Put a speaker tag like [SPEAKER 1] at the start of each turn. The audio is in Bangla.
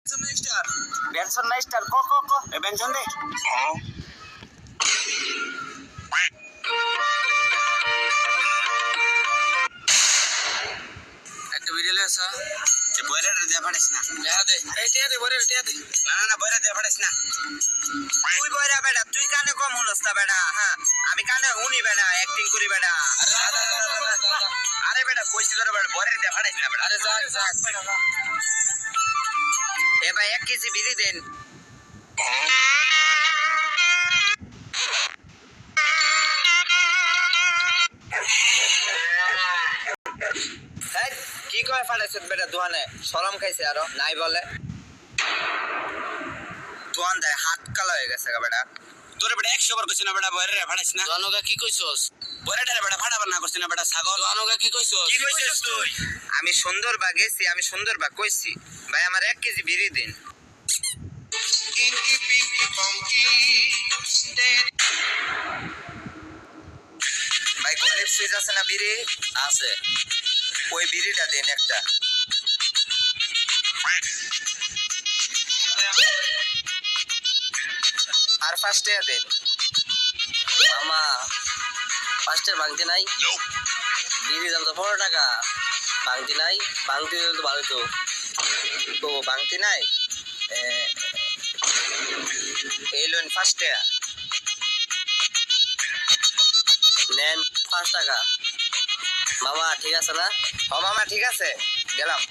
[SPEAKER 1] বেনসন না স্টার ক ক ক এ বেনসন দে একটা ভিডিও লেসা যে বয়রা দিয়ে পাড়িস না দেয়া দে এই টিয়া দে বয়রা টিয়া দে না না না বয়রা দিয়ে পাড়িস না তুই বয়রা বেটা তুই কানে কম হলস না বেটা হ্যাঁ আমি কানে শুনি বেটা অ্যাক্টিং করি বেটা আরে বেটা কইছি তোরে বেটা বয়রা দিয়ে পাড়িস না বেটা আরে যাক এ ভাই 1 কেজি বিড়ি দেন কি কয় ফাটাইছ বেটা দোকানে শরম খাইছে আরো নাই বলে দোকান দেয় হাত কালো হয়ে গেছে বেটা তোরে বেটা 100 বার কইছ না বেটা বয়রে ফাটাইছ না দোকানগা কি কইছস বয়রে বেটা ফাটাবার না কইছ না বেটা ছাগল দোকানগা কি কইছস কি কইছস তুই আমি সুন্দর বা গেছি আমি সুন্দর বা কইছি ভাই আমার 1 কেজি বিড়ি দিন ভাই গোলেপ সুইচ আছে না বিড়ি আছে ওই বিড়িটা দেন একটা আর ফার্স্টে দেন আমা ফার্স্টে ভাঙতে নাই বিড়ি দাম তো 15 টাকা ভাঙতে নাই ভাঙতে তো ভালো তো ভাঙতে নাই এই লোন ফার্স্টে নেন 5 টাকা মামা ঠিক আছে না ও মামা ঠিক আছে গেলাম